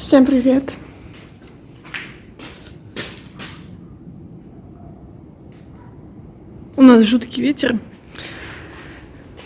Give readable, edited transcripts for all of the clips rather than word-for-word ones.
Всем привет! У нас жуткий ветер.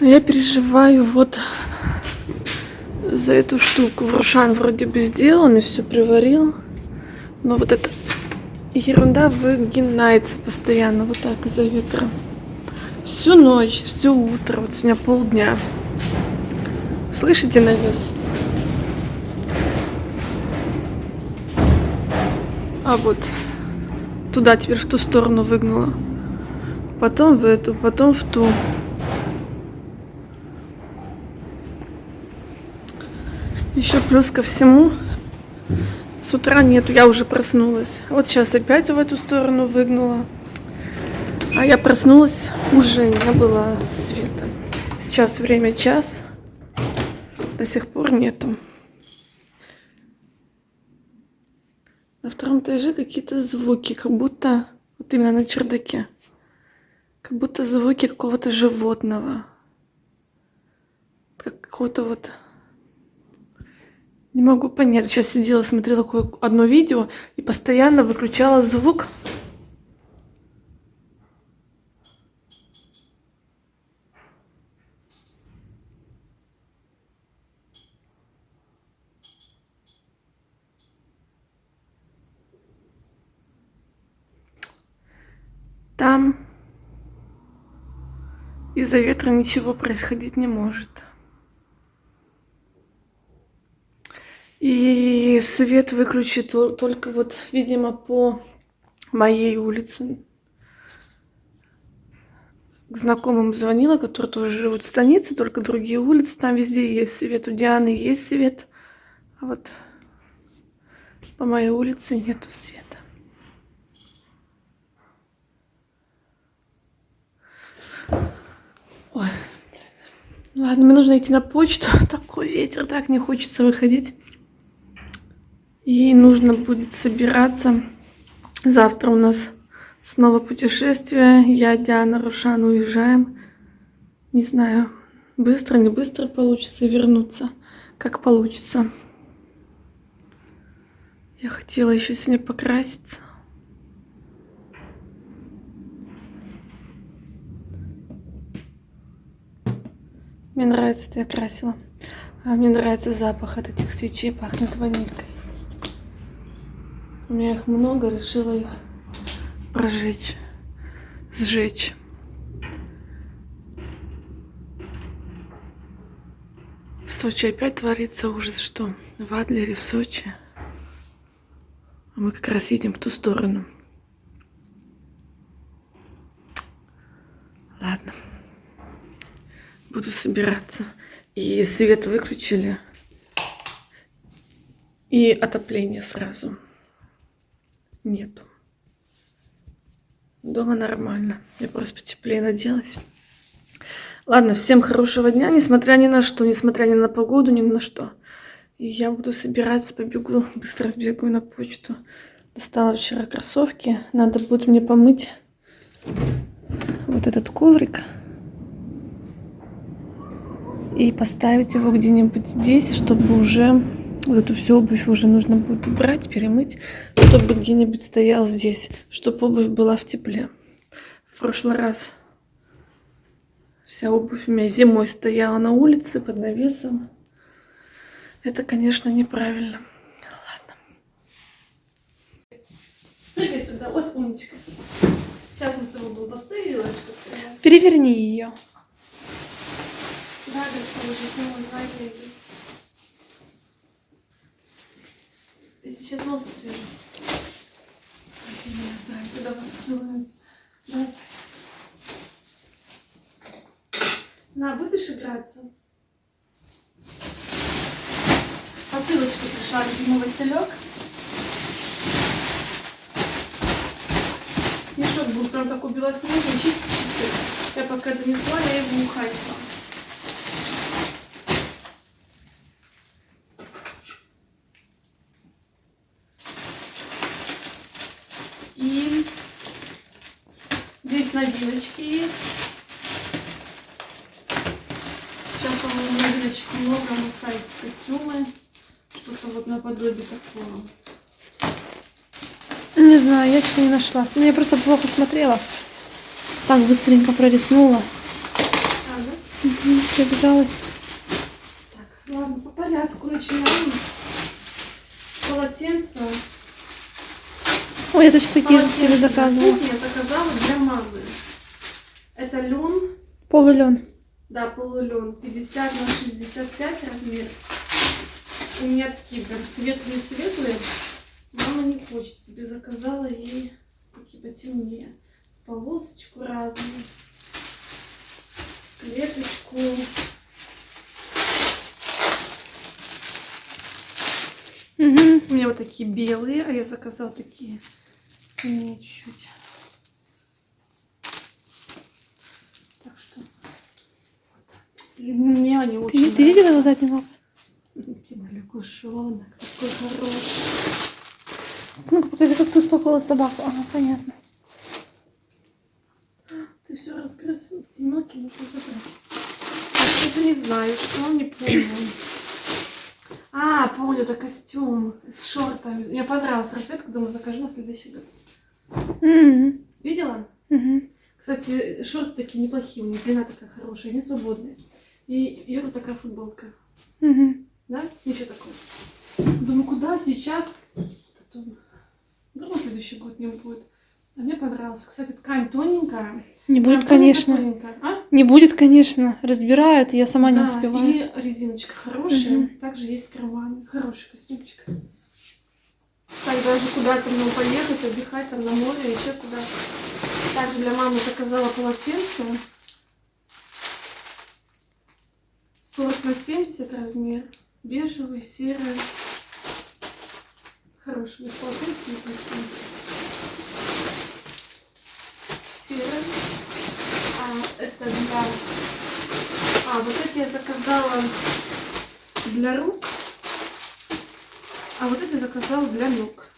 Я переживаю вот за эту штуку. Рушан вроде бы сделал, мне все приварил. Но вот эта ерунда выгинается постоянно вот так из-за ветра. Всю ночь, все утро, вот сегодня полдня. Слышите навес? А вот туда теперь в ту сторону выгнула. Потом в эту, потом в ту. Еще плюс ко всему, с утра нету, я уже проснулась. Вот сейчас опять в эту сторону выгнула. А я проснулась, уже не было света. Сейчас время час, до сих пор нету. На втором этаже какие-то звуки, как будто, вот именно на чердаке, как будто звуки какого-то животного. Как какого-то вот... Не могу понять. Сейчас сидела, смотрела одно видео и постоянно выключала звук. Там из-за ветра ничего происходить не может. И свет выключит только вот, видимо, по моей улице. К знакомым звонила, которые тоже живут в станице, только другие улицы, там везде есть свет. У Дианы есть свет, а вот по моей улице нету света. Ой. Ладно, мне нужно идти на почту. Такой ветер, так не хочется выходить. Ей нужно будет собираться. Завтра у нас снова путешествие. Я, Диана, Рушан уезжаем. Не знаю, быстро, не быстро получится вернуться. Как получится. Я хотела еще сегодня покраситься. Мне нравится, это я красила. А мне нравится запах от этих свечей, пахнет ванилькой. У меня их много, решила их прожечь, сжечь. В Сочи опять творится ужас, что в Адлере, в Сочи. А мы как раз едем в ту сторону. Ладно. Буду собираться. И свет выключили. И отопление сразу нету. Дома нормально. Я просто потеплее наделась. Ладно, всем хорошего дня, несмотря ни на что, несмотря ни на погоду, ни на что. И я буду собираться, побегу, быстро сбегаю на почту. Достала вчера кроссовки. Надо будет мне помыть вот этот коврик. И поставить его где-нибудь здесь, чтобы уже вот эту всю обувь уже нужно будет убрать, перемыть, чтобы где-нибудь стоял здесь, чтобы обувь была в тепле. В прошлый раз вся обувь у меня зимой стояла на улице под навесом. Это, конечно, неправильно. Ладно. Приди сюда, вот умничка. Сейчас мы с тобой долбасы. Переверни ее. Да, господи, снова знаете здесь. Если сейчас нос отрежу. Куда мы поцелуемся? Давай. На, будешь играться? Посылочка пришла, любимый Василек. Мешок был прям такой белоснежный, чистый. Я пока донесла, я его ухайсла. И здесь новиночки есть. Сейчас, по-моему, новиночек много на сайте. Костюмы Что-то вот наподобие такого. Не знаю, я еще не нашла. Ну, я просто плохо смотрела. Так быстренько прориснула. А, да? Пробежалась. Так, ладно, по порядку начинаем. Полотенце. Ой, я точно такие же себе заказывала. Я заказала для мамы. Это лен. Полулен. Да, полулен. 50 на 65 размер. У меня такие прям светлые-светлые. Мама не хочет. Себе заказала ей такие потемнее. В полосочку разную. Клеточку. Угу. У меня вот такие белые, а я заказала такие темнее чуть-чуть. Так что вот. Мне они очень Ты видела его нравятся. задние лапы? Тима, лягушонок, такой хороший. Ну-ка, покажи, как ты успокоила собаку. Ага, понятно. Ты все раскрасил, эти мелки нужно забрать. Это не знаю, что, не помню. А, помню, это костюм с шортами. Мне понравилась расцветка, думаю, закажу на следующий год. Угу. Видела? Угу. Кстати, шорты такие неплохие, у них длина такая хорошая, они свободные. И ее тут такая футболка. Угу. Да? Ничего такого. Думаю, куда сейчас? Потом... Думаю, следующий год не будет. А мне понравилось. Кстати, ткань тоненькая. Не будет, Прям конечно. тоненькая. А? Не будет, конечно. Разбирают, я сама не Да, успеваю. и резиночка хорошая. Мгм. Также есть с карманами. Хороший костюмчик. Так, даже куда-то мне поехать, отдыхать там на море, еще куда. Также для мамы заказала полотенце. 40 на 70 размер. Бежевый, серый. Хороший полотенце, неплохие. Серый. А это для... А, вот эти я заказала для рук. А вот эти заказала для ног.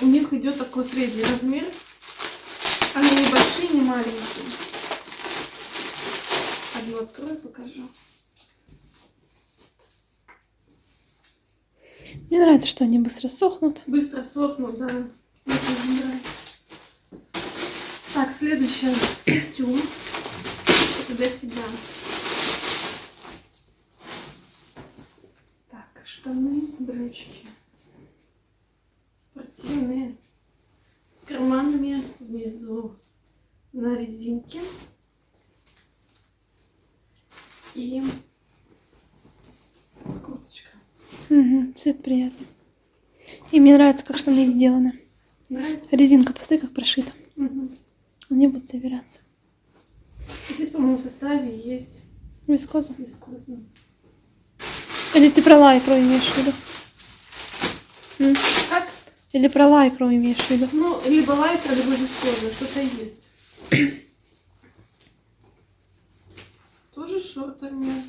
У них идет такой средний размер. Они не большие, не маленькие. Одну открою, покажу. Мне нравится, что они быстро сохнут. Быстро сохнут, да. Мне тоже нравится. Так, следующий костюм. Это для себя. Так, штаны, брючки. Спортивные. С карманами внизу на резинке. И курточка. Угу. Цвет приятный. И мне нравится, как штаны сделаны. Нравится? Резинка, посмотри, как прошита. Угу. Они будут собираться. Здесь, по-моему, в составе есть Вискоза. вискоза. Или ты про лайкру имеешь в виду? М? Как? Или про лайкру имеешь в виду? Ну, либо лайкра, либо вискоза. Что-то есть. Тоже с шортами.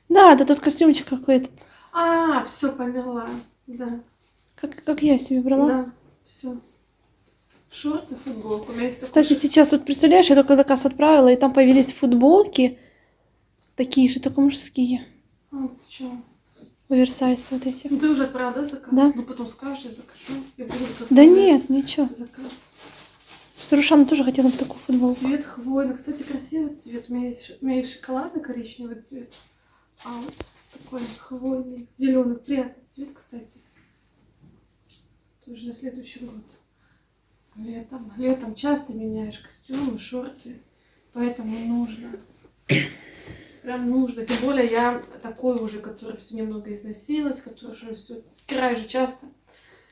Да, да, тот костюмчик какой-то. А, все поняла. Да. Как я себе брала. Да, все. Шорты, футболка. У меня есть такой Кстати, шорт. сейчас вот представляешь, я только заказ отправила, и там появились футболки. Такие же, только мужские. А, ты чё? Оверсайз вот эти. Ну, ты уже отправила, да, заказ? Да. Ну, потом скажешь, я закажу. Я буду Да готовить нет, ничего. заказ. Что Рушана тоже хотела бы такую футболку. Цвет хвойный. Кстати, красивый цвет. У меня есть шоколадный коричневый цвет. А вот такой хвойный, зеленый. Приятный цвет, кстати. Тоже на следующий год. Летом часто меняешь костюмы, шорты. Поэтому нужно. Прям нужно. Тем более я такой уже, который все немного износилась, который уже все стираю же часто.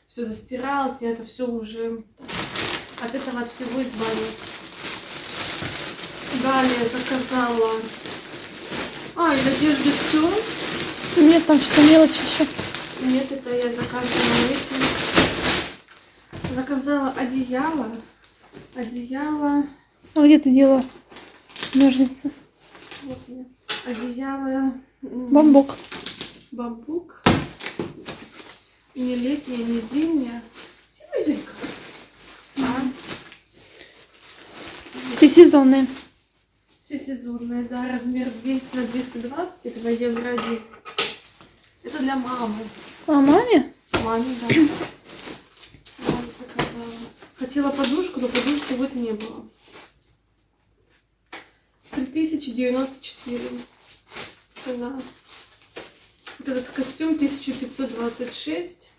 Все застиралось, я это все уже от этого от всего избавилась. Далее заказала. А, из одежды все. Нет, там что-то мелочь еще. Нет, это я заказывала эти. Заказала одеяло. Одеяло. А где ты делала ножницы? Вот нет. Одеяло. Бамбук. Бамбук. Не летняя, не зимняя. Зимка. А, Все сезонные. все сезонные, да. Размер 200 на 220. Это в Евроде. Это для мамы. А маме? Маме, да. Маме заказала. Хотела подушку, но подушки вот не было. 3094 цена. Вот этот костюм 1526.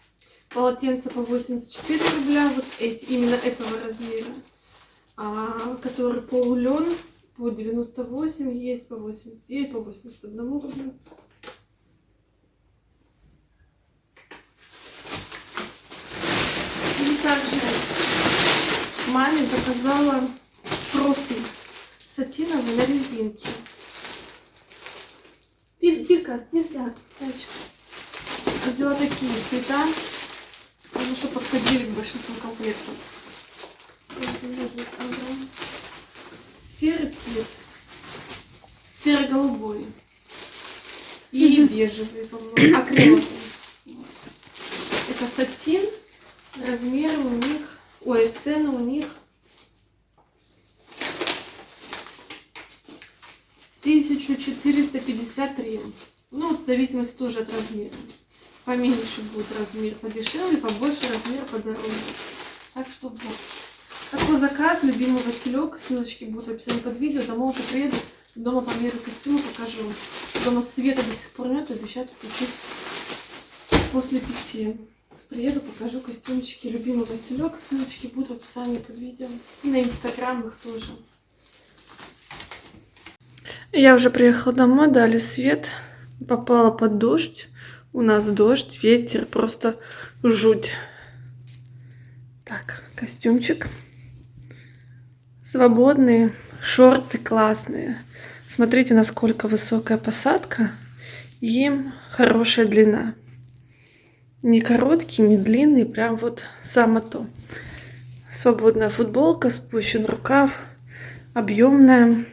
Полотенце по 84 рубля. Вот эти, именно этого размера. Который полулен по 98 есть, по 89, по 81 рублю. И также маме заказала простынь сатиновый на резинке. Вилька, нельзя, дальше. Взяла такие цвета, потому что подходили к большинству комплектов. Серый цвет, серо-голубой и бежевый, по-моему, акриловый. Это сатин, размеры у них, цены у них 1453. Ну, в зависимости тоже от размера. Поменьше будет размер, подешевле, побольше размер, подороже. Так что вот. Такой заказ, любимый Василек. Ссылочки будут в описании под видео. Домой уже приеду. Дома померю костюмы, покажу. Дома света до сих пор нет, обещают включить после 5. Приеду, покажу костюмчики. Любимый Василек. Ссылочки будут в описании под видео. И на инстаграм их тоже. Я уже приехала домой, дали свет. Попала под дождь. У нас дождь, ветер, просто жуть. Так, костюмчик. Свободные, шорты классные. Смотрите, насколько высокая посадка и хорошая длина. Не короткий, не длинный, прям вот само то. Свободная футболка, спущен рукав, объемная.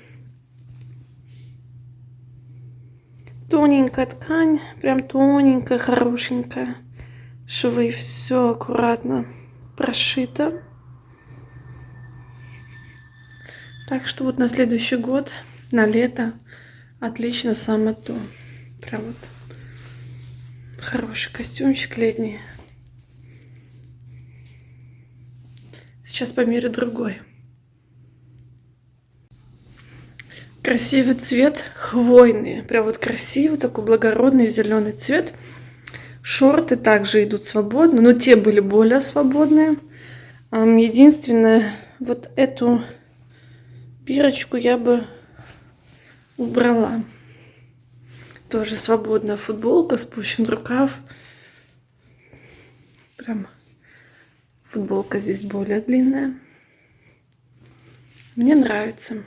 Тоненькая ткань, прям тоненькая, хорошенькая. Швы, все аккуратно прошито. Так что вот на следующий год, на лето, отлично само то. Прям вот хороший костюмчик летний. Сейчас померю другой. Красивый цвет, хвойный. Прям вот красивый, такой благородный зеленый цвет. Шорты также идут свободно, но те были более свободные. Единственное, вот эту бирочку я бы убрала. Тоже свободная футболка, спущен рукав. Прям футболка здесь более длинная. Мне нравится.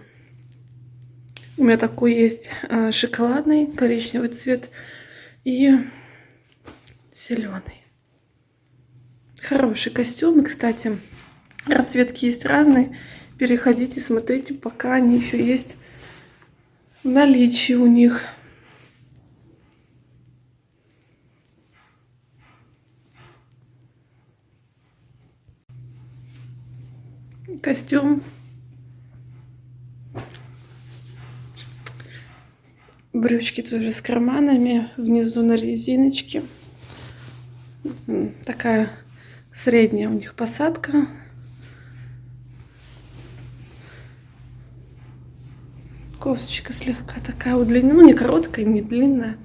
У меня такой есть шоколадный, коричневый цвет и зеленый. Хороший костюм. И, кстати, расцветки есть разные. Переходите, смотрите, пока они еще есть в наличии у них. Костюм. Брючки тоже с карманами. Внизу на резиночке. Такая средняя у них посадка. Кофточка слегка такая удлиненная. Ну, не короткая, не длинная.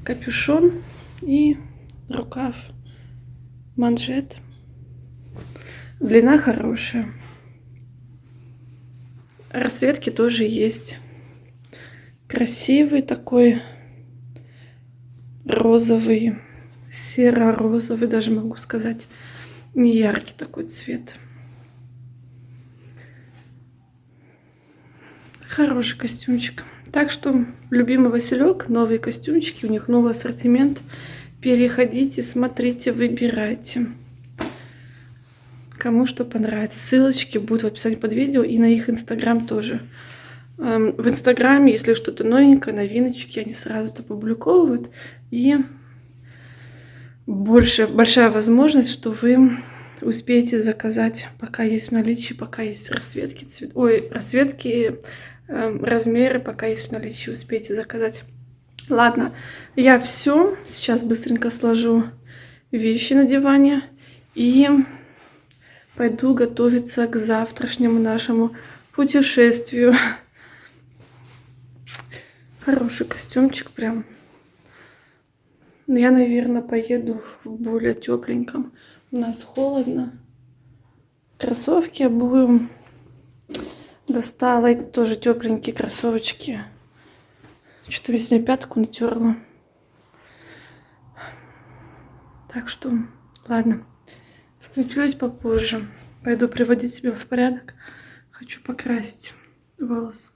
Капюшон и рукав. Манжет. Длина хорошая. Расцветки тоже есть. Красивый такой розовый, серо-розовый, даже могу сказать, не яркий такой цвет. Хороший костюмчик. Так что, любимый Василек, новые костюмчики, у них новый ассортимент. Переходите, смотрите, выбирайте. Кому что понравится. Ссылочки будут в описании под видео и на их инстаграм тоже. В инстаграме, если что-то новенькое, новиночки, они сразу это публиковывают. И большая возможность, что вы успеете заказать, пока есть в наличии, пока есть расцветки, размеры, пока есть в наличии, успейте заказать. Ладно, я все. Сейчас быстренько сложу вещи на диване и пойду готовиться к завтрашнему нашему путешествию. Хороший костюмчик прям. Но я, наверное, поеду в более тепленьком. У нас холодно. Кроссовки обуем. Достала и тоже тепленькие кроссовочки. Что-то я сегодня пятку натерла. Так что, ладно. Включусь попозже. Пойду приводить себя в порядок. Хочу покрасить волосы.